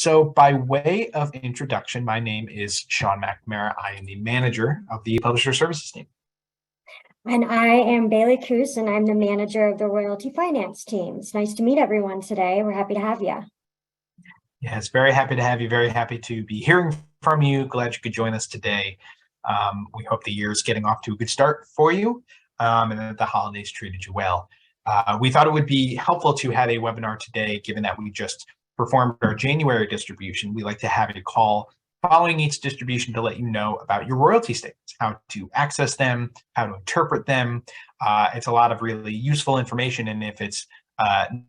So by way of introduction, my name is Sean McNamara. I am the manager of the Publisher Services team. And I am Bailey Coos, and I'm the manager of the Royalty Finance team. It's nice to meet everyone today. We're happy to have you. Yes, very happy to have you. Very happy to be hearing from you. Glad you could join us today. We hope the year is getting off to a good start for you, and that the holidays treated you well. We thought it would be helpful to have a webinar today, given that we just performed our January distribution. We like to have a call following each distribution to let you know about your royalty statements, how to access them, how to interpret them. It's a lot of really useful information, and if it's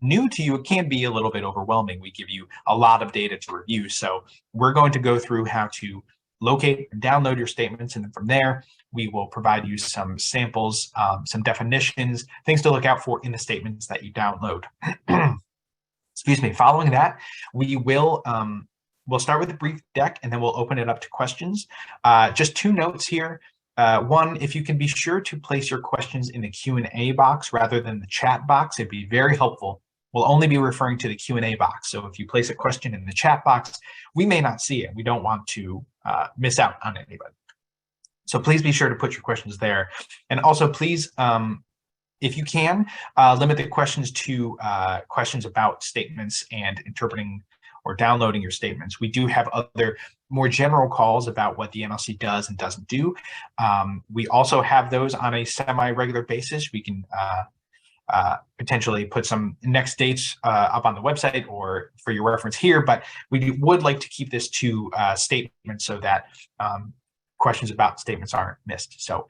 new to you, it can be a little bit overwhelming. We give you a lot of data to review. So we're going to go through how to locate and download your statements, and then from there, we will provide you some samples, some definitions, things to look out for in the statements that you download. Excuse me. Following that, we will we'll start with a brief deck, and then we'll open it up to questions. Just two notes here. One, if you can be sure to place your questions in the Q&A box rather than the chat box, it'd be very helpful. We'll only be referring to the Q&A box. So if you place a question in the chat box, we may not see it. We don't want to miss out on anybody. So please be sure to put your questions there. And also, please, if you can, limit the questions to questions about statements and interpreting or downloading your statements. We do have other more general calls about what the MLC does and doesn't do. We also have those on a semi-regular basis. We can potentially put some next dates up on the website or for your reference here, but we would like to keep this to statements so that questions about statements aren't missed. So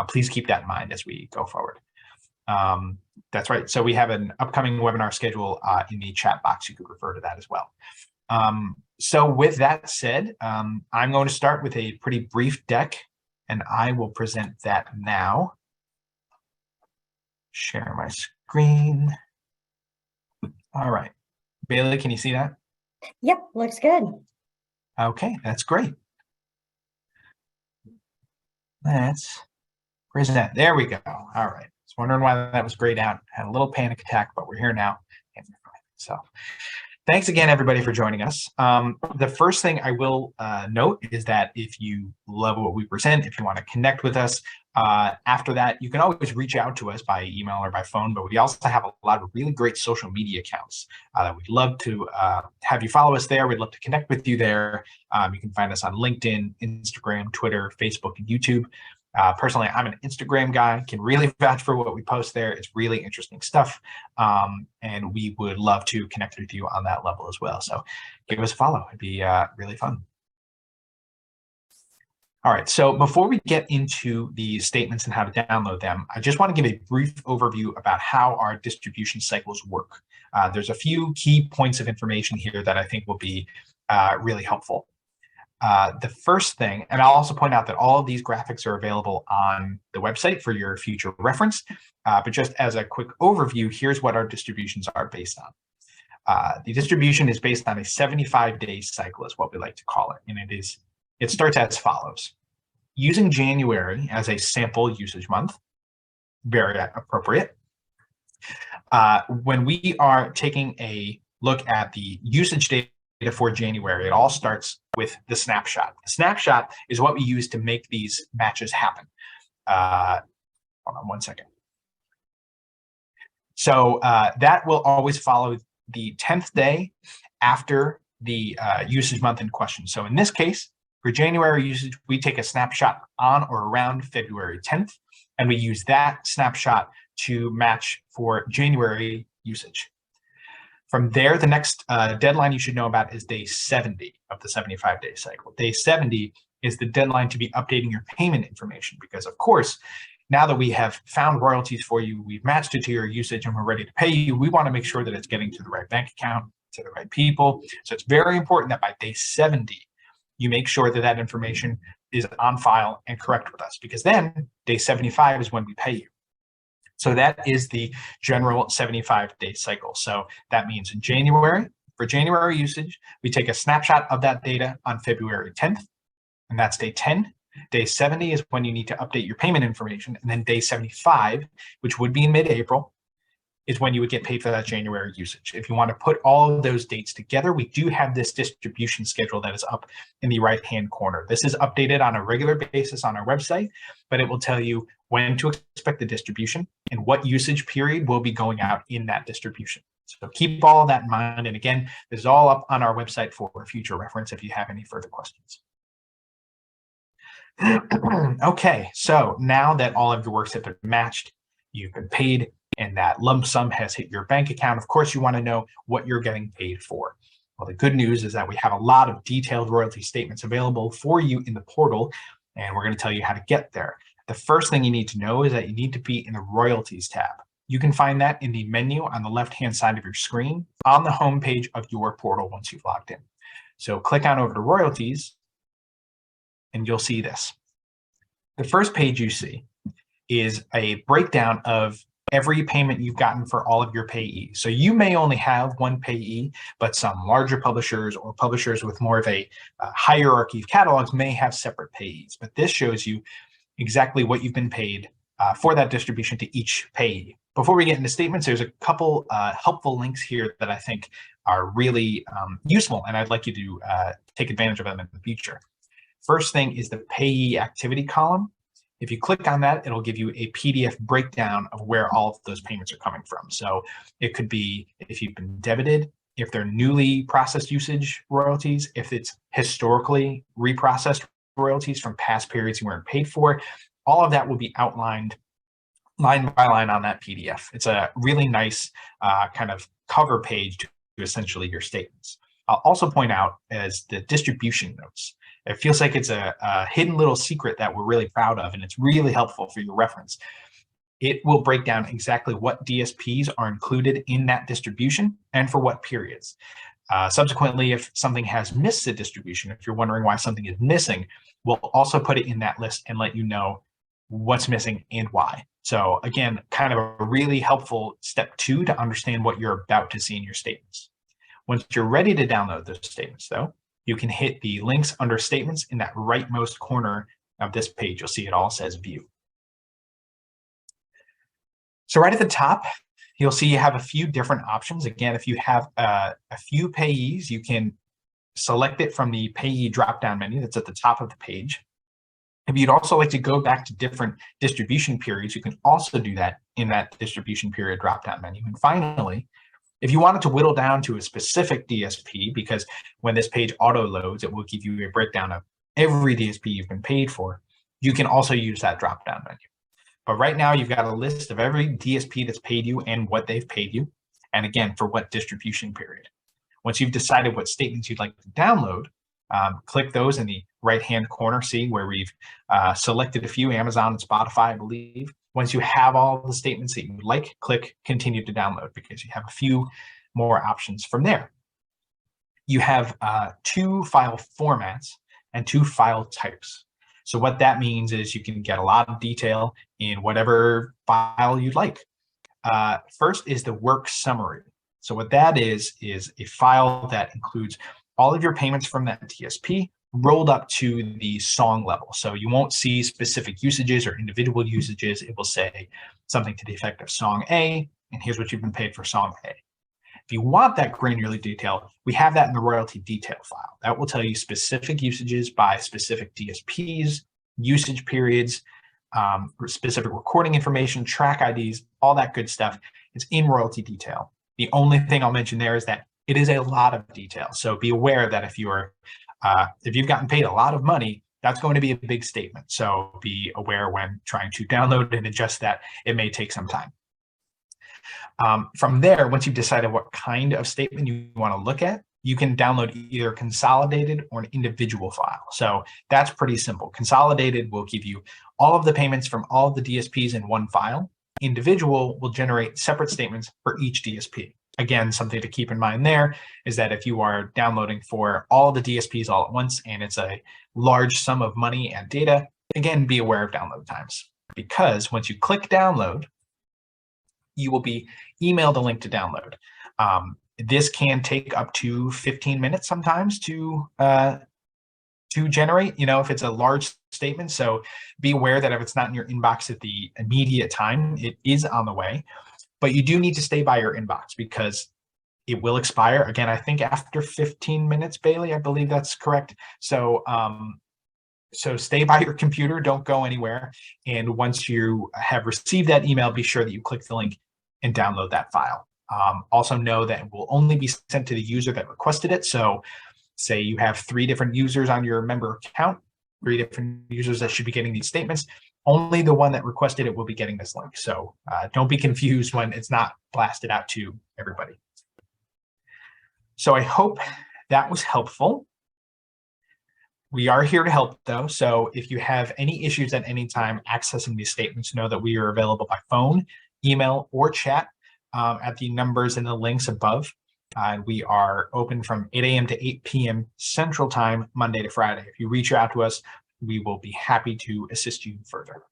please keep that in mind as we go forward. That's right. So we have an upcoming webinar schedule in the chat box. You could refer to that as well. So with that said, I'm going to start with a pretty brief deck, and I will present that now. Share my screen. All right. Bailey, can you see that? Yep, looks good. Okay, that's great. Let's present. There we go. All right. I was wondering why that was grayed out. Had a little panic attack, but we're here now. So thanks again, everybody, for joining us. The first thing I will note is that if you love what we present, if you want to connect with us, after that, you can always reach out to us by email or by phone, but we also have a lot of really great social media accounts that we'd love to have you follow us there. We'd love to connect with you there. You can find us on LinkedIn, Instagram, Twitter, Facebook, and YouTube. Personally, I'm an Instagram guy, can really vouch for what we post there. It's really interesting stuff. And we would love to connect with you on that level as well. So give us a follow. It'd be really fun. All right, so before we get into the statements and how to download them, I just want to give a brief overview about how our distribution cycles work. There's a few key points of information here that I think will be really helpful. The first thing, and I'll also point out that all of these graphics are available on the website for your future reference, but just as a quick overview, here's what our distributions are based on. The distribution is based on a 75-day cycle is what we like to call it, and it starts as follows. Using January as a sample usage month, very appropriate. When we are taking a look at the usage data for January, it all starts with the snapshot. The snapshot is what we use to make these matches happen. Hold on one second. So that will always follow the 10th day after the usage month in question. So in this case, for January usage, we take a snapshot on or around February 10th, and we use that snapshot to match for January usage. From there, the next deadline you should know about is day 70 of the 75-day cycle. Day 70 is the deadline to be updating your payment information because, of course, now that we have found royalties for you, we've matched it to your usage, and we're ready to pay you, we want to make sure that it's getting to the right bank account, to the right people. So it's very important that by day 70, you make sure that that information is on file and correct with us, because then day 75 is when we pay you. So that is the general 75-day cycle. So that means in January, for January usage, we take a snapshot of that data on February 10th, and that's day 10. Day 70 is when you need to update your payment information, and then day 75, which would be in mid-April, is when you would get paid for that January usage. If you want to put all of those dates together, we do have this distribution schedule that is up in the right-hand corner. This is updated on a regular basis on our website, but it will tell you when to expect the distribution and what usage period will be going out in that distribution. So keep all of that in mind. And again, this is all up on our website for future reference if you have any further questions. Okay, so now that all of your works have been matched, you've been paid, and that lump sum has hit your bank account, of course, you want to know what you're getting paid for. Well, the good news is that we have a lot of detailed royalty statements available for you in the portal, and we're going to tell you how to get there. The first thing you need to know is that you need to be in the Royalties tab. You can find that in the menu on the left-hand side of your screen on the home page of your portal once you've logged in. So click on over to Royalties, and you'll see this. The first page you see is a breakdown of every payment you've gotten for all of your payees. So you may only have one payee, but some larger publishers or publishers with more of a hierarchy of catalogs may have separate payees. But this shows you exactly what you've been paid for that distribution to each payee. Before we get into statements, there's a couple helpful links here that I think are really useful, and I'd like you to take advantage of them in the future. First thing is the payee activity column. If you click on that, it'll give you a PDF breakdown of where all of those payments are coming from. So it could be if you've been debited, if they're newly processed usage royalties, if it's historically reprocessed royalties from past periods you weren't paid for. All of that will be outlined line by line on that PDF. It's a really nice kind of cover page to essentially your statements. I'll also point out as the distribution notes. It feels like it's a hidden little secret that we're really proud of, and it's really helpful for your reference. It will break down exactly what DSPs are included in that distribution and for what periods. Subsequently, if something has missed the distribution, if you're wondering why something is missing, we'll also put it in that list and let you know what's missing and why. So again, kind of a really helpful step 2 to understand what you're about to see in your statements. Once you're ready to download those statements, though, you can hit the links under statements in that rightmost corner of this page. You'll see it all says view. So right at the top, you'll see you have a few different options. Again, if you have a few payees, you can select it from the payee drop-down menu that's at the top of the page. If you'd also like to go back to different distribution periods, you can also do that in that distribution period drop-down menu. And finally, if you wanted to whittle down to a specific DSP, because when this page auto loads, it will give you a breakdown of every DSP you've been paid for, you can also use that drop-down menu. But right now, you've got a list of every DSP that's paid you and what they've paid you, and again, for what distribution period. Once you've decided what statements you'd like to download, click those in the right-hand corner, see where we've selected a few, Amazon and Spotify, I believe. Once you have all the statements that you would like, click continue to download because you have a few more options from there. You have 2 file formats and 2 file types. So what that means is you can get a lot of detail in whatever file you'd like. First is the work summary. So what that is a file that includes all of your payments from that DSP rolled up to the song level. So you won't see specific usages or individual usages. It will say something to the effect of song A, and here's what you've been paid for song A. If you want that granular detail, we have that in the royalty detail file. That will tell you specific usages by specific DSPs, usage periods, specific recording information, track IDs, all that good stuff. It's in royalty detail. The only thing I'll mention there is that it is a lot of detail. So be aware that if you've gotten paid a lot of money, that's going to be a big statement. So be aware when trying to download and adjust that. It may take some time. From there, once you've decided what kind of statement you want to look at, you can download either consolidated or an individual file. So that's pretty simple. Consolidated will give you all of the payments from all of the DSPs in one file. Individual will generate separate statements for each DSP. Again, something to keep in mind there is that if you are downloading for all of the DSPs all at once and it's a large sum of money and data, again, be aware of download times. Because once you click download, you will be emailed a link to download. This can take up to 15 minutes sometimes to generate, if it's a large statement. So be aware that if it's not in your inbox at the immediate time, it is on the way. but you do need to stay by your inbox because it will expire. Again, I think after 15 minutes, Bailey, I believe that's correct. So, so stay by your computer, don't go anywhere. And once you have received that email, be sure that you click the link and download that file. Also know that it will only be sent to the user that requested it. So say you have 3 different users on your member account, 3 different users that should be getting these statements. Only the one that requested it will be getting this link. So don't be confused when it's not blasted out to everybody. So I hope that was helpful. We are here to help though. So if you have any issues at any time accessing these statements, know that we are available by phone, email, or chat at the numbers and the links above. We are open from 8 a.m. to 8 p.m. Central Time, Monday to Friday. If you reach out to us, we will be happy to assist you further.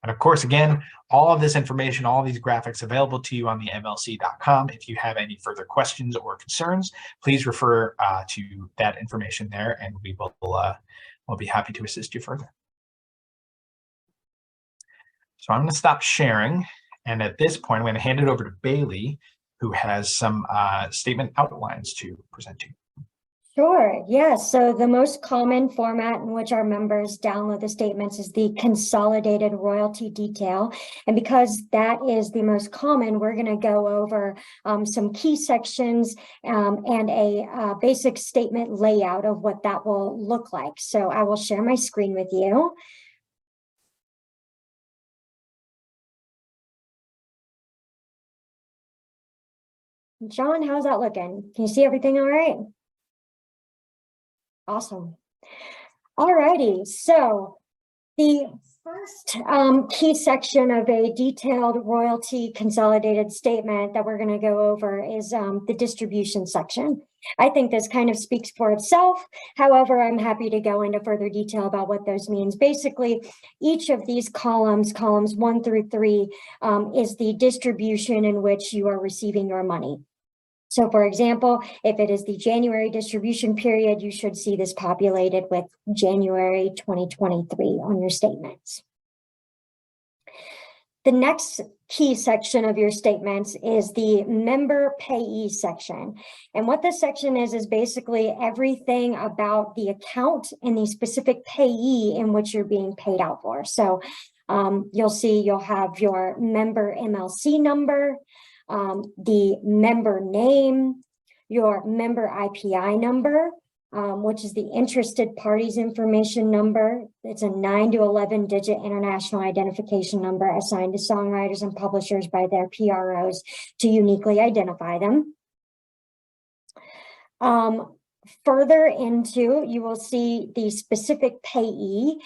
And of course, again, all of this information, all of these graphics available to you on the MLC.com. If you have any further questions or concerns, please refer to that information there, and we will we'll be happy to assist you further. So I'm going to stop sharing. And at this point, I'm going to hand it over to Bailey, who has some statement outlines to present to you. Sure. Yeah. So the most common format in which our members download the statements is the consolidated royalty detail. And because that is the most common, we're going to go over some key sections and a basic statement layout of what that will look like. So I will share my screen with you. John, how's that looking? Can you see everything all right? Awesome. All righty. So the first key section of a detailed royalty consolidated statement that we're going to go over is the distribution section. I think this kind of speaks for itself. However, I'm happy to go into further detail about what those means. Basically, each of these columns 1 through 3, is the distribution in which you are receiving your money. So for example, if it is the January distribution period, you should see this populated with January 2023 on your statements. The next key section of your statements is the member payee section. And what this section is basically everything about the account and the specific payee in which you're being paid out for. So you'll have your member MLC number, the member name, your member IPI number, which is the interested parties information number. It's a 9 to 11 digit international identification number assigned to songwriters and publishers by their PROs to uniquely identify them. Further into, you will see the specific payee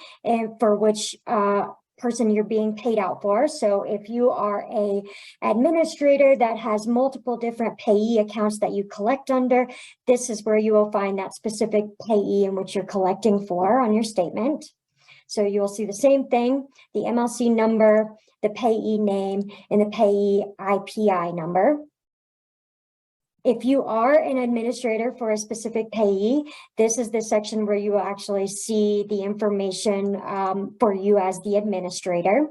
for which person you're being paid out for. So if you are a administrator that has multiple different payee accounts that you collect under, this is where you will find that specific payee in which you're collecting for on your statement. So you will see the same thing, the MLC number, the payee name, and the payee IPI number. If you are an administrator for a specific payee, this is the section where you will actually see the information for you as the administrator.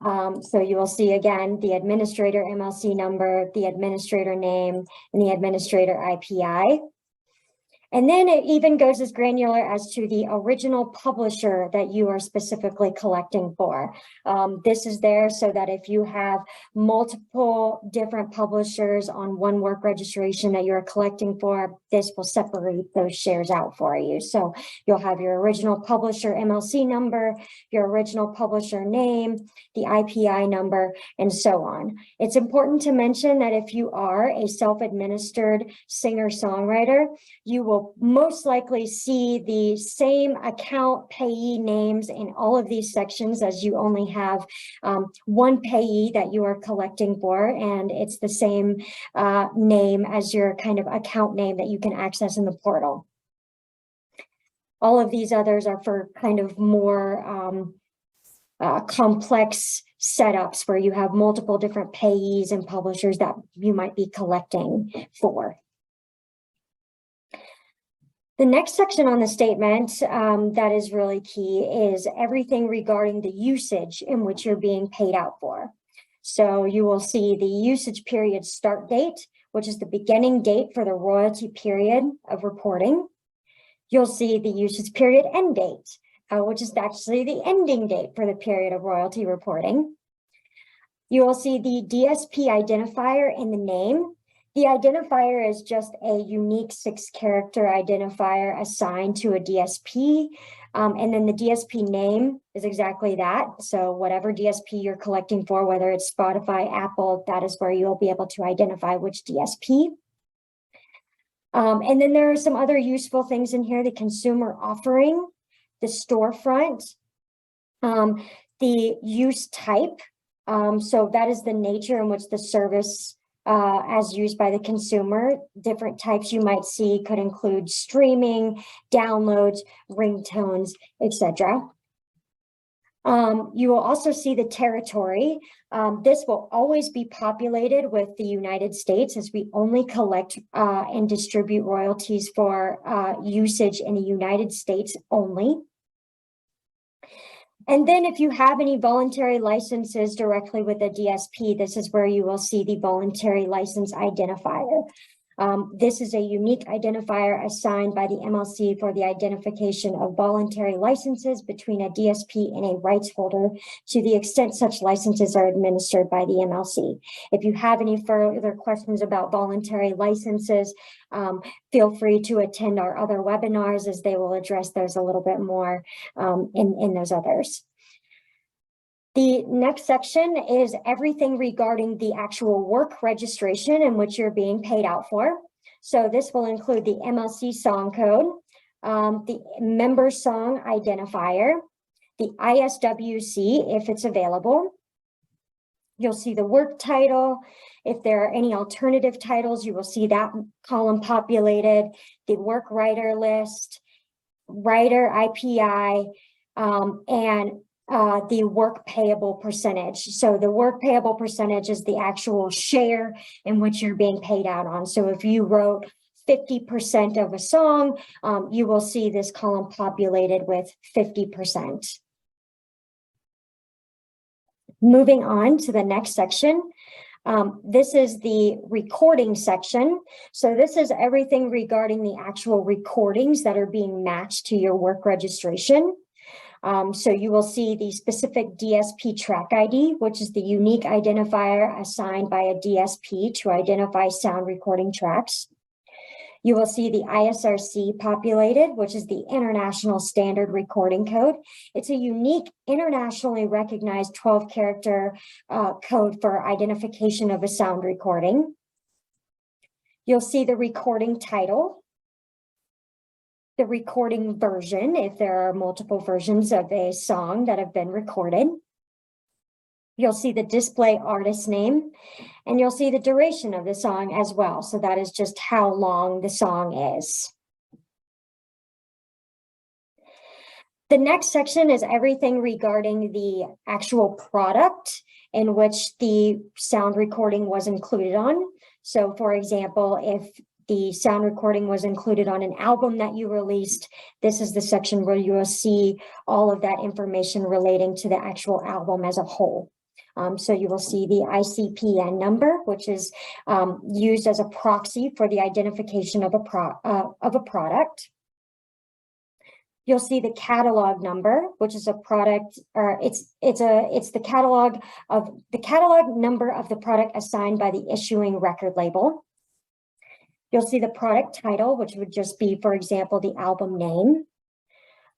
So you will see again the administrator MLC number, the administrator name, and the administrator IPI. And then it even goes as granular as to the original publisher that you are specifically collecting for. This is there so that if you have multiple different publishers on one work registration that you're collecting for, this will separate those shares out for you. So you'll have your original publisher MLC number, your original publisher name, the IPI number, and so on. It's important to mention that if you are a self-administered singer-songwriter, you will most likely see the same account payee names in all of these sections, as you only have one payee that you are collecting for, and it's the same name as your kind of account name that you can access in the portal. All of these others are for kind of more complex setups where you have multiple different payees and publishers that you might be collecting for. The next section on the statement that is really key is everything regarding the usage in which you're being paid out for. So you will see the usage period start date, which is the beginning date for the royalty period of reporting. You'll see the usage period end date, which is actually the ending date for the period of royalty reporting. You will see the DSP identifier in the name. The identifier is just a unique 6-character identifier assigned to a DSP. And then the DSP name is exactly that. So whatever DSP you're collecting for, whether it's Spotify, Apple, that is where you'll be able to identify which DSP. And then there are some other useful things in here: the consumer offering, the storefront, the use type. So that is the nature in which the service as used by the consumer. Different types you might see could include streaming, downloads, ringtones, etc. You will also see the territory. This will always be populated with the United States, as we only collect and distribute royalties for usage in the United States only. And then if you have any voluntary licenses directly with a DSP, this is where you will see the voluntary license identifier. This is a unique identifier assigned by the MLC for the identification of voluntary licenses between a DSP and a rights holder, to the extent such licenses are administered by the MLC. If you have any further questions about voluntary licenses, feel free to attend our other webinars, as they will address those a little bit more in those others. The next section is everything regarding the actual work registration in which you're being paid out for. So this will include the MLC song code, the member song identifier, the ISWC if it's available. You'll see the work title. If there are any alternative titles, you will see that column populated, the work writer list, writer IPI, and the work payable percentage. So the work payable percentage is the actual share in which you're being paid out on. So if you wrote 50% of a song, you will see this column populated with 50%. Moving on to the next section. This is the recording section. So this is everything regarding the actual recordings that are being matched to your work registration. So you will see the specific DSP track ID, which is the unique identifier assigned by a DSP to identify sound recording tracks. You will see the ISRC populated, which is the International Standard Recording Code. It's a unique, internationally recognized 12-character code for identification of a sound recording. You'll see the recording title, the recording version, if there are multiple versions of a song that have been recorded. You'll see the display artist name, and you'll see the duration of the song as well. So that is just how long the song is. The next section is everything regarding the actual product in which the sound recording was included on. So for example, if the sound recording was included on an album that you released, this is the section where you will see all of that information relating to the actual album as a whole. So you will see the ICPN number, which is used as a proxy for the identification of a product. You'll see the catalog number, which is a product, or it's the catalog number of the product assigned by the issuing record label. You'll see the product title, which would just be, for example, the album name.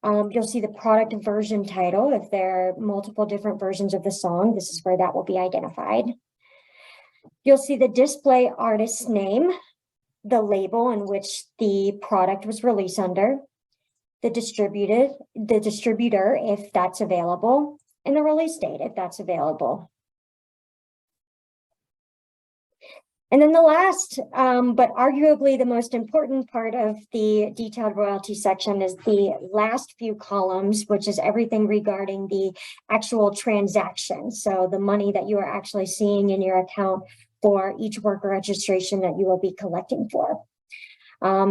You'll see the product version title. If there are multiple different versions of the song, this is where that will be identified. You'll see the display artist's name, the label in which the product was released under, the distributor, if that's available, and the release date, if that's available. And then the last, but arguably the most important part of the detailed royalty section is the last few columns, which is everything regarding the actual transaction. So the money that you are actually seeing in your account for each worker registration that you will be collecting for.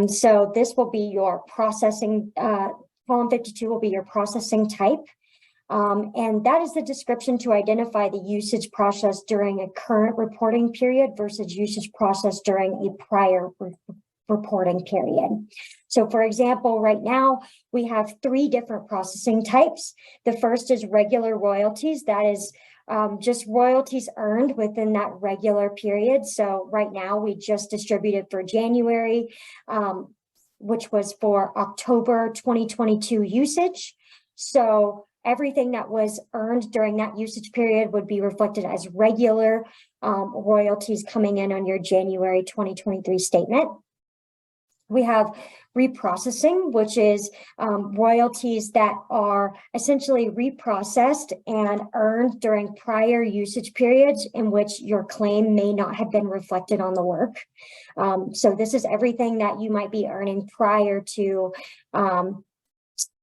So this will be your processing, column 52 will be your processing type. And that is the description to identify the usage process during a current reporting period versus usage process during a prior reporting period. So for example, right now we have 3 different processing types. The first is regular royalties. That is just royalties earned within that regular period. So right now we just distributed for January, which was for October 2022 usage. So everything that was earned during that usage period would be reflected as regular royalties coming in on your January 2023 statement. We have reprocessing, which is royalties that are essentially reprocessed and earned during prior usage periods in which your claim may not have been reflected on the work. So this is everything that you might be earning prior to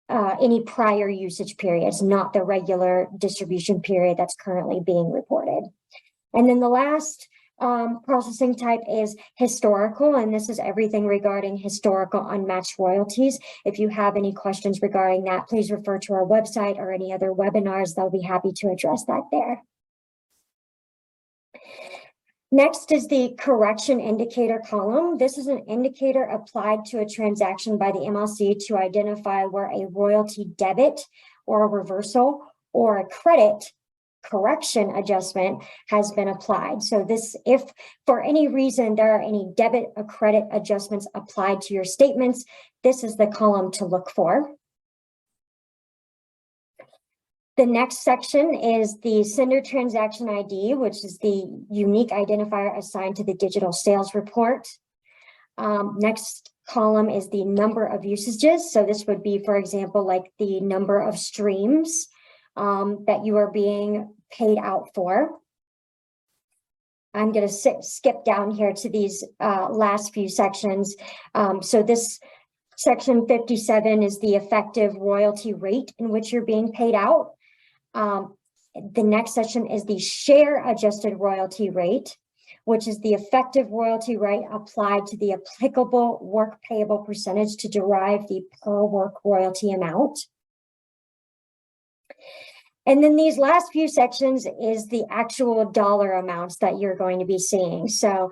any prior usage periods, not the regular distribution period that's currently being reported. And then the last processing type is historical, and this is everything regarding historical unmatched royalties. If you have any questions regarding that, please refer to our website or any other webinars. They'll be happy to address that there. Next is the correction indicator column. This is an indicator applied to a transaction by the MLC to identify where a royalty debit or a reversal or a credit correction adjustment has been applied. So this, if for any reason there are any debit or credit adjustments applied to your statements, this is the column to look for. The next section is the sender transaction ID, which is the unique identifier assigned to the digital sales report. Next column is the number of usages. So this would be, for example, like the number of streams that you are being paid out for. I'm going to skip down here to these last few sections. So this section 57 is the effective royalty rate in which you're being paid out. The next section is the share adjusted royalty rate, which is the effective royalty rate applied to the applicable work payable percentage to derive the per work royalty amount. And then these last few sections is the actual dollar amounts that you're going to be seeing. So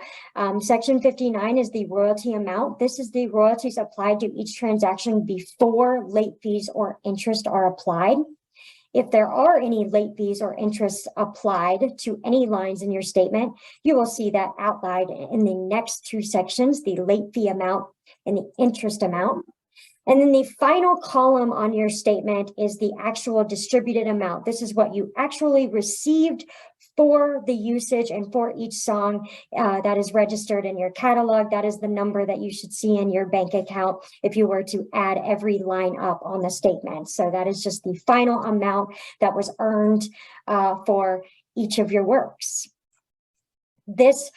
section 59 is the royalty amount. This is the royalties applied to each transaction before late fees or interest are applied. If there are any late fees or interest applied to any lines in your statement, you will see that outlined in the next 2 sections, the late fee amount and the interest amount. And then the final column on your statement is the actual distributed amount. This is what you actually received for the usage and for each song that is registered in your catalog. That is the number that you should see in your bank account if you were to add every line up on the statement. So that is just the final amount that was earned for each of your works. This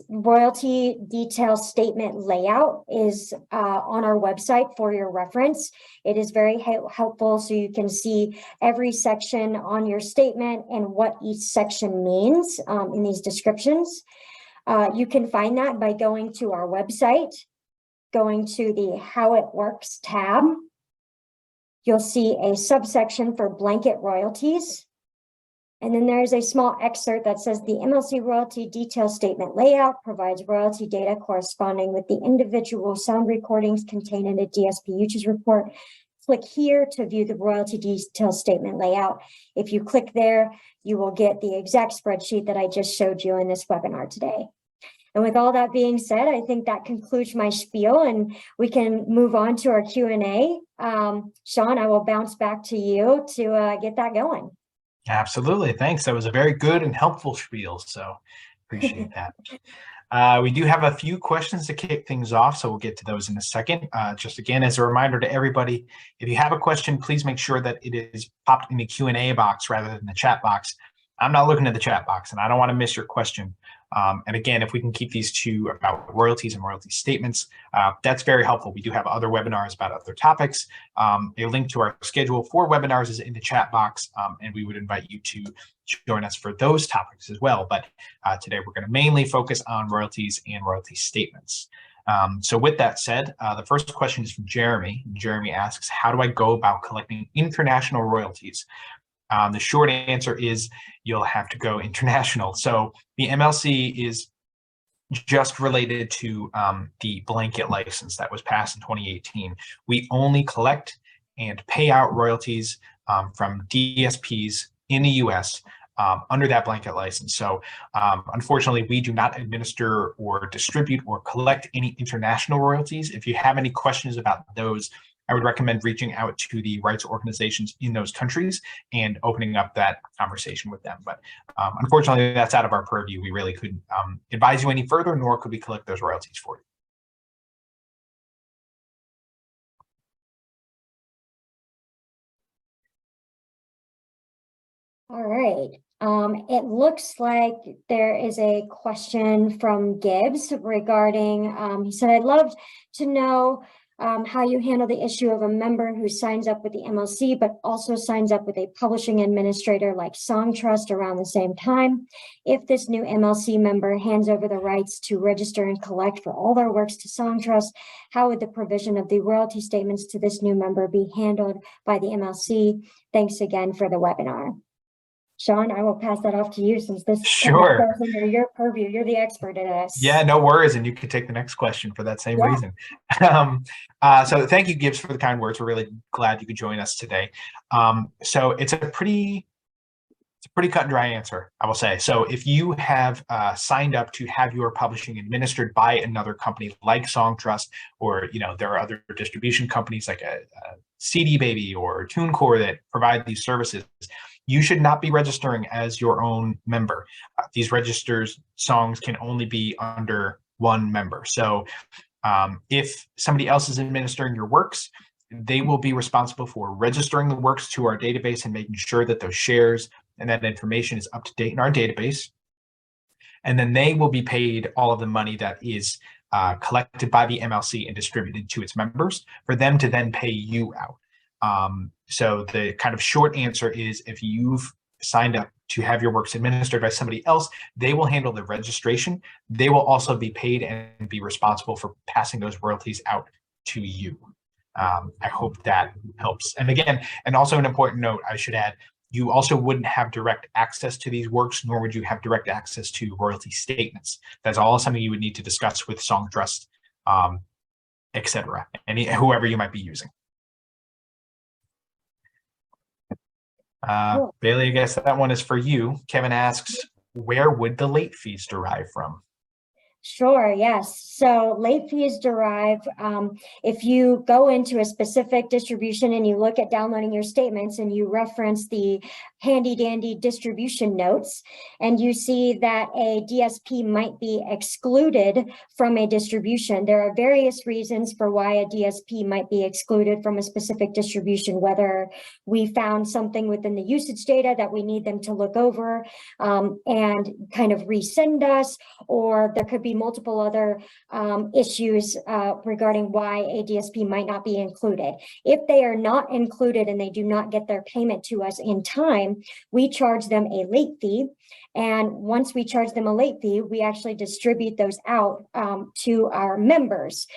royalty detail statement layout is on our website for your reference. It is very helpful so you can see every section on your statement and what each section means in these descriptions. You can find that by going to our website, going to the How It Works tab. You'll see a subsection for blanket royalties. And then there's a small excerpt that says the MLC royalty detail statement layout provides royalty data corresponding with the individual sound recordings contained in a DSP usage report. Click here to view the royalty detail statement layout. If you click there, you will get the exact spreadsheet that I just showed you in this webinar today. And with all that being said, I think that concludes my spiel and we can move on to our Q&A. Sean, I will bounce back to you to get that going. Absolutely. Thanks. That was a very good and helpful spiel. So appreciate that. We do have a few questions to kick things off, so we'll get to those in a second. Just again, as a reminder to everybody, if you have a question, please make sure that it is popped in the Q&A box rather than the chat box. I'm not looking at the chat box and I don't want to miss your question. And again, if we can keep these to about royalties and royalty statements, that's very helpful. We do have other webinars about other topics. A link to our schedule for webinars is in the chat box, and we would invite you to join us for those topics as well. But today we're going to mainly focus on royalties and royalty statements. So with that said, the first question is from Jeremy. Jeremy asks, how do I go about collecting international royalties? The short answer is you'll have to go international. So the MLC is just related to the blanket license that was passed in 2018. We only collect and pay out royalties from DSPs in the US under that blanket license. So unfortunately, we do not administer or distribute or collect any international royalties. If you have any questions about those, I would recommend reaching out to the rights organizations in those countries and opening up that conversation with them. But unfortunately, that's out of our purview. We really couldn't advise you any further, nor could we collect those royalties for you. All right. It looks like there is a question from Gibbs regarding, he said, I'd love to know how you handle the issue of a member who signs up with the MLC, but also signs up with a publishing administrator like Songtrust around the same time. If this new MLC member hands over the rights to register and collect for all their works to Songtrust, how would the provision of the royalty statements to this new member be handled by the MLC? Thanks again for the webinar. Sean, I will pass that off to you since this Sure. goes under your purview. You're the expert in this. Yeah, no worries. And you can take the next question for that same reason. So thank you, Gibbs, for the kind words. We're really glad you could join us today. So it's a pretty cut and dry answer, I will say. So if you have signed up to have your publishing administered by another company like Songtrust, or there are other distribution companies like a CD Baby or TuneCore that provide these services, you should not be registering as your own member. These registered songs can only be under one member. So if somebody else is administering your works, they will be responsible for registering the works to our database and making sure that those shares and that information is up to date in our database. And then they will be paid all of the money that is collected by the MLC and distributed to its members for them to then pay you out. So the kind of short answer is, if you've signed up to have your works administered by somebody else, they will handle the registration. They will also be paid and be responsible for passing those royalties out to you. I hope that helps. And again, and also an important note, I should add, you also wouldn't have direct access to these works, nor would you have direct access to royalty statements. That's all something you would need to discuss with Songtrust, etc., and whoever you might be using. Bailey, I guess that one is for you. Kevin asks, where would the late fees derive from? Sure, yes. So late fees derive, if you go into a specific distribution and you look at downloading your statements and you reference the handy dandy distribution notes, and you see that a DSP might be excluded from a distribution. There are various reasons for why a DSP might be excluded from a specific distribution, whether we found something within the usage data that we need them to look over and kind of resend us, or there could be multiple other issues regarding why a DSP might not be included. If they are not included and they do not get their payment to us in time, we charge them a late fee. And once we charge them a late fee, we actually distribute those out to our members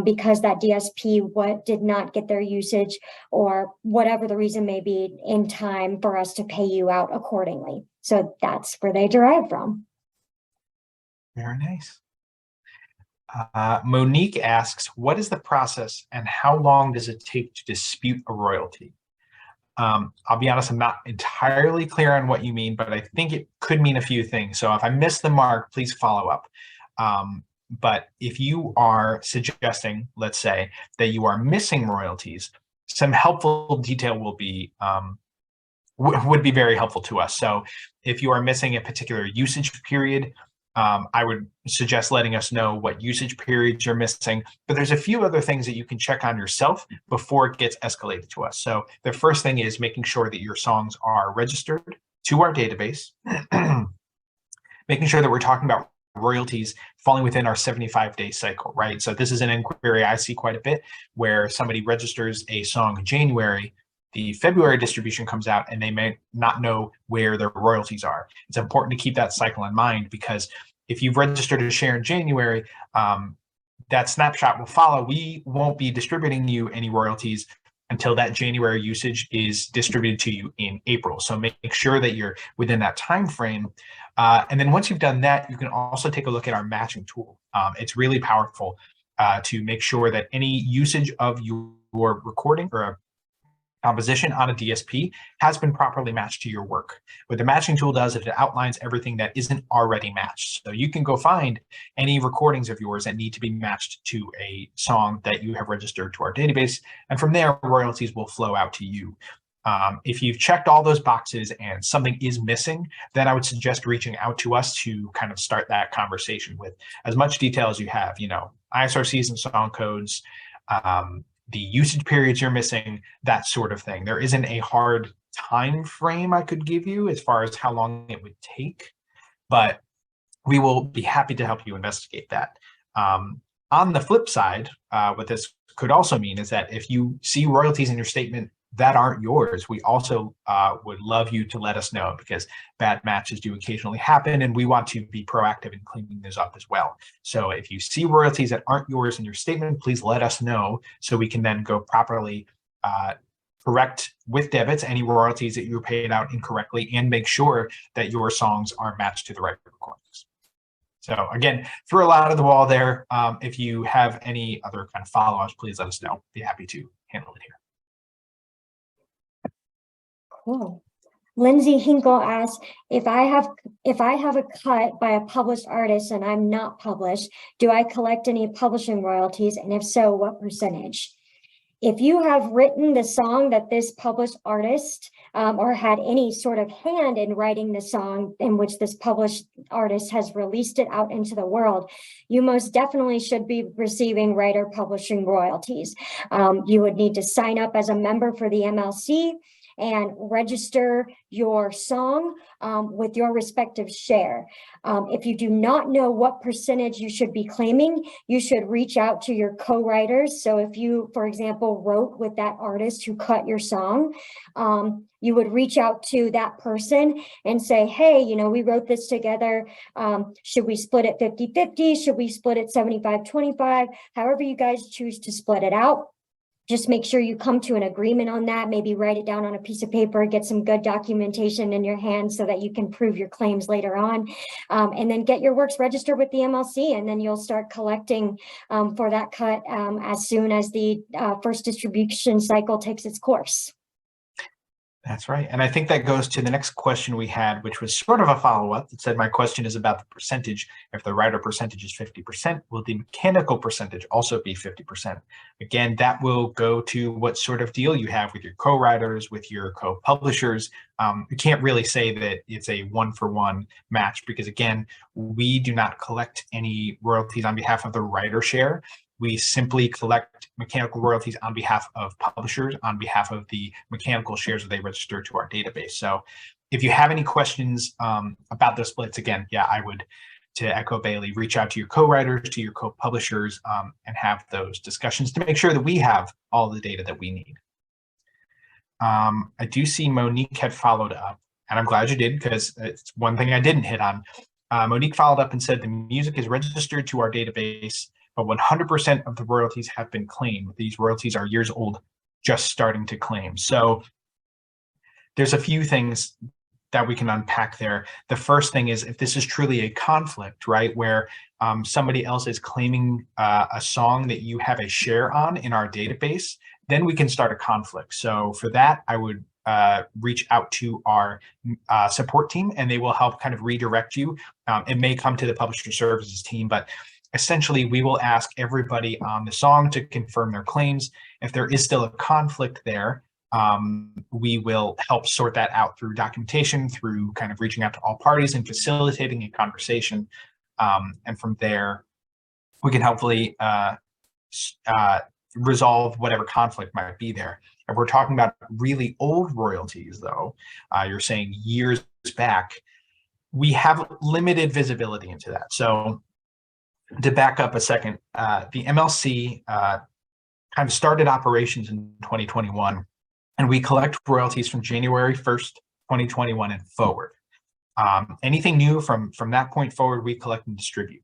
because that DSP did not get their usage, or whatever the reason may be, in time for us to pay you out accordingly. So that's where they derive from. Very nice. Monique asks, what is the process and how long does it take to dispute a royalty? I'll be honest, I'm not entirely clear on what you mean, but I think it could mean a few things. So if I miss the mark, please follow up. But if you are suggesting, let's say, that you are missing royalties, some helpful detail will be would be very helpful to us. So if you are missing a particular usage period, I would suggest letting us know what usage periods you're missing, but there's a few other things that you can check on yourself before it gets escalated to us. So the first thing is making sure that your songs are registered to our database, making sure that we're talking about royalties falling within our 75-day cycle, right? So this is an inquiry I see quite a bit, where somebody registers a song in January, the February distribution comes out, and they may not know where their royalties are. It's important to keep that cycle in mind, because if you've registered a share in January, that snapshot will follow. We won't be distributing you any royalties until that January usage is distributed to you in April. So make sure that you're within that time frame. And then once you've done that, you can also take a look at our matching tool. It's really powerful to make sure that any usage of your recording or a composition on a DSP has been properly matched to your work. What the matching tool does is it outlines everything that isn't already matched. So you can go find any recordings of yours that need to be matched to a song that you have registered to our database. And from there, royalties will flow out to you. If you've checked all those boxes and something is missing, then I would suggest reaching out to us to kind of start that conversation with as much detail as you have, ISRCs and song codes, the usage periods you're missing, that sort of thing. There isn't a hard time frame I could give you as far as how long it would take, but we will be happy to help you investigate that. On the flip side, what this could also mean is that if you see royalties in your statement that aren't yours, we also would love you to let us know, because bad matches do occasionally happen and we want to be proactive in cleaning those up as well. So if you see royalties that aren't yours in your statement, please let us know so we can then go properly correct with debits any royalties that you were paid out incorrectly and make sure that your songs are matched to the right recordings. So again, threw a lot at the wall there. If you have any other kind of follow-ups, please let us know. Be happy to handle it here. Cool. Lindsay Hinkle asks, if I have a cut by a published artist and I'm not published, do I collect any publishing royalties? And if so, what percentage? If you have written the song that this published artist or had any sort of hand in writing the song in which this published artist has released it out into the world, you most definitely should be receiving writer publishing royalties. You would need to sign up as a member for the MLC and register your song with your respective share. If you do not know what percentage you should be claiming, you should reach out to your co-writers. So if you, for example, wrote with that artist who cut your song, you would reach out to that person and say, hey, we wrote this together. Should we split it 50-50? Should we split it 75-25? However you guys choose to split it out. Just make sure you come to an agreement on that. Maybe write it down on a piece of paper, get some good documentation in your hand so that you can prove your claims later on. And then get your works registered with the MLC, and then you'll start collecting for that cut as soon as the first distribution cycle takes its course. That's right. And I think that goes to the next question we had, which was sort of a follow-up that said, my question is about the percentage. If the writer percentage is 50%, will the mechanical percentage also be 50%? Again, that will go to what sort of deal you have with your co-writers, with your co-publishers. You can't really say that it's a one-for-one match because, again, we do not collect any royalties on behalf of the writer share. We simply collect mechanical royalties on behalf of publishers, on behalf of the mechanical shares that they register to our database. So if you have any questions about those splits, again, yeah, I would, to echo Bailey, reach out to your co-writers, to your co-publishers, and have those discussions to make sure that we have all the data that we need. I do see Monique had followed up, and I'm glad you did, because it's one thing I didn't hit on. Monique followed up and said the music is registered to our database, but 100% of the royalties have been claimed. These royalties are years old, just starting to claim. So there's a few things that we can unpack there. The first thing is if this is truly a conflict, right, where somebody else is claiming a song that you have a share on in our database, then we can start a conflict. So for that, I would reach out to our support team, and they will help kind of redirect you. It may come to the publisher services team, but essentially, we will ask everybody on the song to confirm their claims. If there is still a conflict there, we will help sort that out through documentation, through kind of reaching out to all parties and facilitating a conversation. And from there, we can hopefully resolve whatever conflict might be there. If we're talking about really old royalties, though, you're saying years back, we have limited visibility into that. So to back up a second, the MLC kind of started operations in 2021, and we collect royalties from January 1st, 2021 and forward. Anything new from that point forward, we collect and distribute.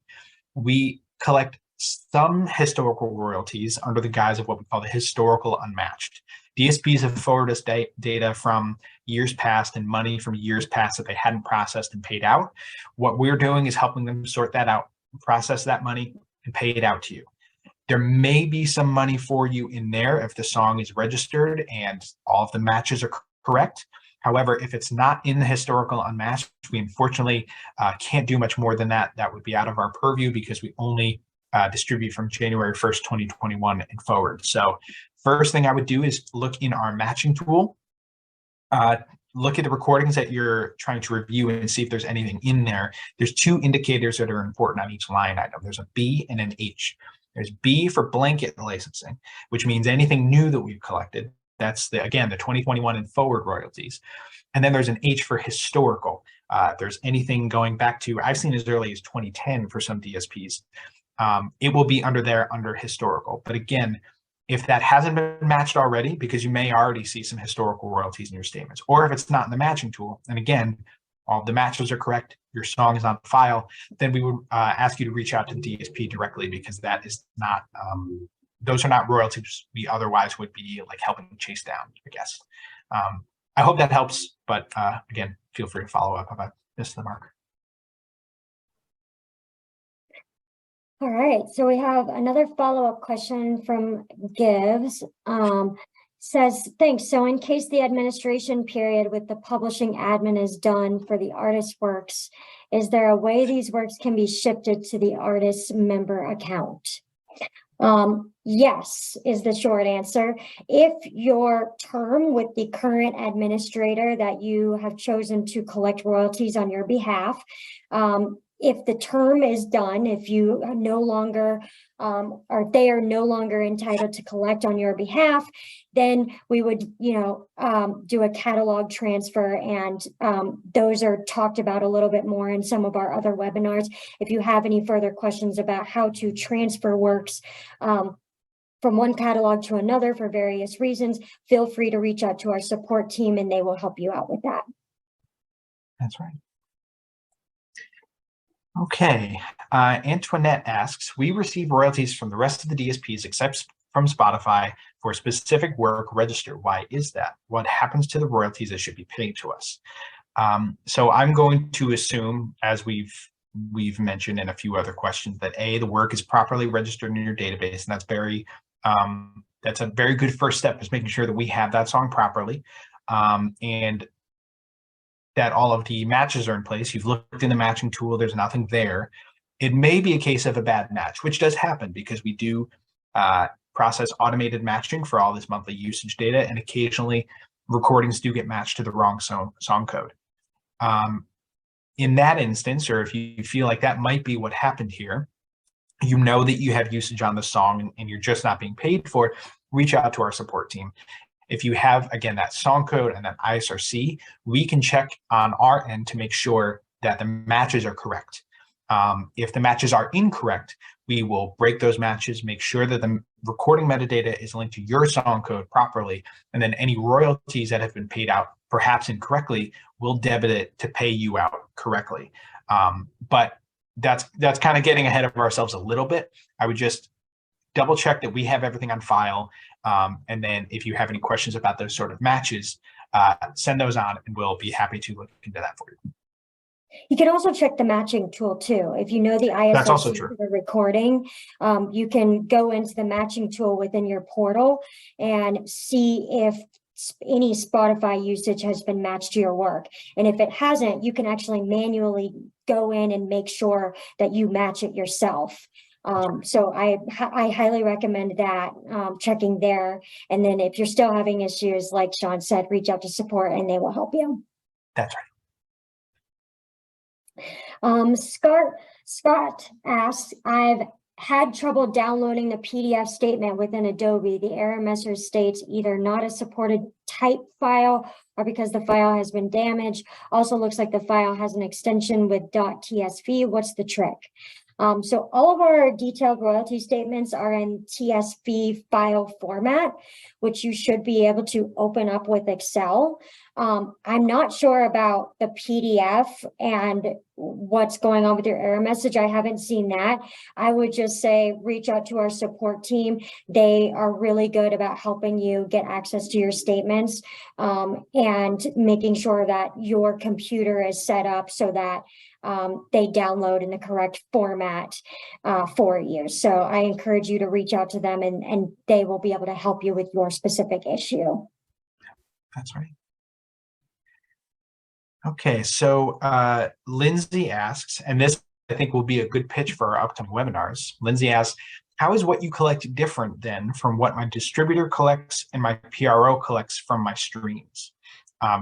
We collect some historical royalties under the guise of what we call the historical unmatched. DSPs have forwarded us data from years past and money from years past that they hadn't processed and paid out. What we're doing is helping them sort that out, process that money, and pay it out to you. There may be some money for you in there if the song is registered and all of the matches are correct. However, if it's not in the historical unmatched, we unfortunately can't do much more than that. That would be out of our purview because we only distribute from January 1st, 2021 and forward. So first thing I would do is look in our matching tool, look at the recordings that you're trying to review and see if there's anything in there. There's two indicators that are important on each line item. There's a B and an H. There's B for blanket licensing, which means anything new that we've collected. That's again, the 2021 and forward royalties. And then there's an H for historical. If there's anything going back to, I've seen as early as 2010 for some DSPs, it will be under there under historical. But again, if that hasn't been matched already, because you may already see some historical royalties in your statements, or if it's not in the matching tool, and again, all the matches are correct, your song is on file, then we would ask you to reach out to the DSP directly, because that is not, those are not royalties we otherwise would be like helping chase down, I guess. I hope that helps, but again, feel free to follow up if I missed the mark. All right, so we have another follow-up question from Gibbs. Says, thanks. So in case the administration period with the publishing admin is done for the artist works, is there a way these works can be shifted to the artist's member account? Yes, is the short answer. If your term with the current administrator that you have chosen to collect royalties on your behalf, if the term is done, if you no longer, or they are no longer entitled to collect on your behalf, then we would, do a catalog transfer, and those are talked about a little bit more in some of our other webinars. If you have any further questions about how to transfer works from one catalog to another for various reasons, feel free to reach out to our support team and they will help you out with that. That's right. Okay, Antoinette asks, we receive royalties from the rest of the DSPs except from Spotify for specific work registered. Why is that? What happens to the royalties that should be paid to us? So I'm going to assume, as we've mentioned in a few other questions, that A, the work is properly registered in your database, and that's a very good first step, is making sure that we have that song properly. And that all of the matches are in place. You've looked in the matching tool, there's nothing there. It may be a case of a bad match, which does happen because we do process automated matching for all this monthly usage data, and occasionally recordings do get matched to the wrong song code. In that instance, or if you feel like that might be what happened here, you know that you have usage on the song and you're just not being paid for it, reach out to our support team. If you have, again, that song code and that ISRC, we can check on our end to make sure that the matches are correct. If the matches are incorrect, we will break those matches, make sure that the recording metadata is linked to your song code properly, and then any royalties that have been paid out, perhaps incorrectly, we'll debit it to pay you out correctly. But that's kind of getting ahead of ourselves a little bit. I would just double check that we have everything on file. And then if you have any questions about those sort of matches, send those on and we'll be happy to look into that for you. You can also check the matching tool too. If you know the ISRC for the recording, you can go into the matching tool within your portal and see if any Spotify usage has been matched to your work. And if it hasn't, you can actually manually go in and make sure that you match it yourself. So I highly recommend that, checking there. And then if you're still having issues, like Sean said, reach out to support and they will help you. That's right. Scott asks, I've had trouble downloading the PDF statement within Adobe. The error message states either not a supported type file or because the file has been damaged. Also looks like the file has an extension with .tsv. What's the trick? So all of our detailed royalty statements are in TSV file format, which you should be able to open up with Excel. I'm not sure about the PDF and what's going on with your error message. I haven't seen that. I would just say reach out to our support team. They are really good about helping you get access to your statements, and making sure that your computer is set up so that they download in the correct format for you. So I encourage you to reach out to them, and they will be able to help you with your specific issue. That's right. Okay, so Lindsay asks, and this I think will be a good pitch for our upcoming webinars. Lindsay asks, how is what you collect different then from what my distributor collects and my PRO collects from my streams?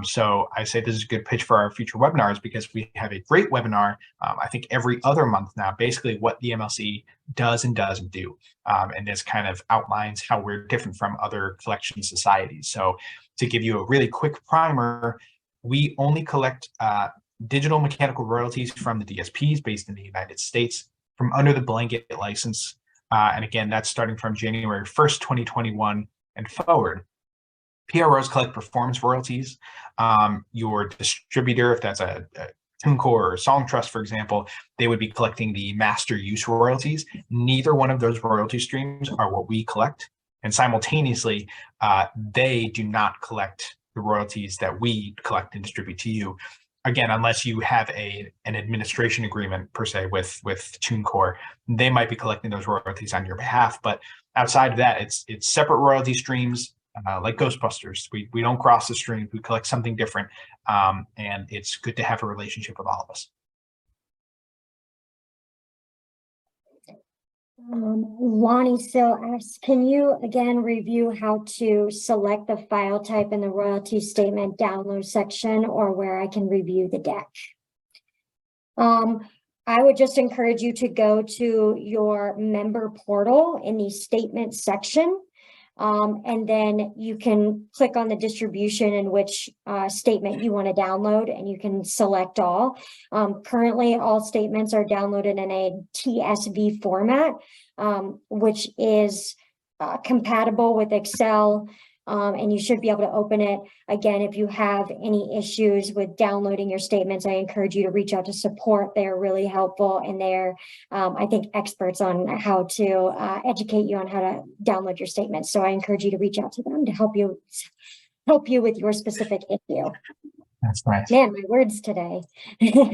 So I say this is a good pitch for our future webinars because we have a great webinar, I think every other month now, basically what the MLC does and doesn't do. And this kind of outlines how we're different from other collection societies. So to give you a really quick primer, we only collect digital mechanical royalties from the DSPs based in the United States from under the blanket license. And again, that's starting from January 1st, 2021 and forward. PROs collect performance royalties. Your distributor, if that's a TuneCore or Songtrust, for example, they would be collecting the master use royalties. Neither one of those royalty streams are what we collect. And simultaneously, they do not collect the royalties that we collect and distribute to you. Again, unless you have an administration agreement per se with TuneCore, they might be collecting those royalties on your behalf. But outside of that, it's separate royalty streams. Like Ghostbusters, we don't cross the streams, we collect something different, and it's good to have a relationship with all of us. Lonnie still asks, can you again review how to select the file type in the royalty statement download section, or where I can review the deck? I would just encourage you to go to your member portal in the statement section. And then you can click on the distribution in which statement you want to download, and you can select all. Currently, all statements are downloaded in a TSV format, which is compatible with Excel, and you should be able to open it. Again, if you have any issues with downloading your statements, I encourage you to reach out to support. They're really helpful, and they're, I think, experts on how to educate you on how to download your statements. So I encourage you to reach out to them to help you with your specific issue. That's nice. Man, my words today.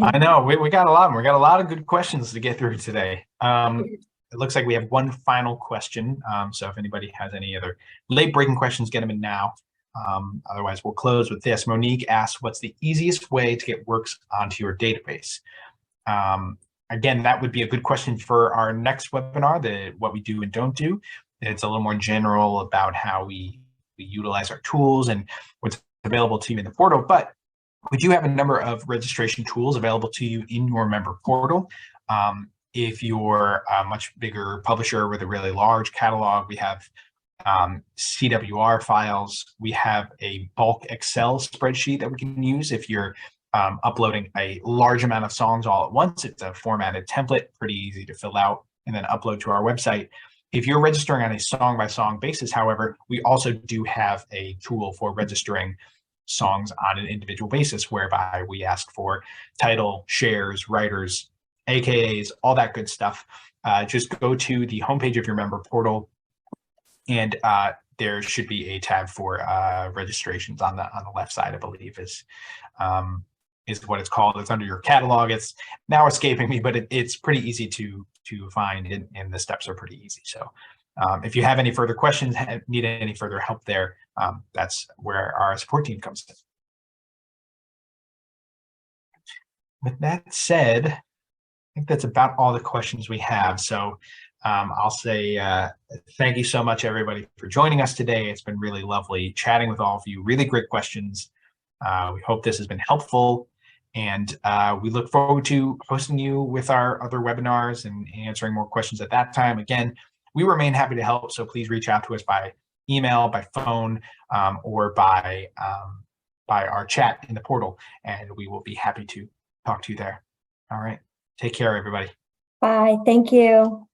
I know, we got a lot of them. We got a lot of good questions to get through today. It looks like we have one final question. So if anybody has any other late breaking questions, get them in now. Otherwise, we'll close with this. Monique asks, what's the easiest way to get works onto your database? Again, that would be a good question for our next webinar, what we do and don't do. It's a little more general about how we utilize our tools and what's available to you in the portal. But we do have a number of registration tools available to you in your member portal. If you're a much bigger publisher with a really large catalog, we have CWR files. We have a bulk Excel spreadsheet that we can use if you're uploading a large amount of songs all at once. It's a formatted template, pretty easy to fill out and then upload to our website. If you're registering on a song-by-song basis, however, we also do have a tool for registering songs on an individual basis, whereby we ask for title, shares, writers, AKAs, all that good stuff. Just go to the homepage of your member portal, and there should be a tab for registrations on the left side, I believe is what it's called. It's under your catalog. It's now escaping me, but it's pretty easy to find, and the steps are pretty easy. So if you have any further questions, need any further help there, that's where our support team comes in. With that said, I think that's about all the questions we have. So I'll say thank you so much, everybody, for joining us today. It's been really lovely chatting with all of you. Really great questions. We hope this has been helpful, and we look forward to hosting you with our other webinars and answering more questions at that time. Again, we remain happy to help, so please reach out to us by email, by phone, or by our chat in the portal, and we will be happy to talk to you there. All right. Take care, everybody. Bye. Thank you.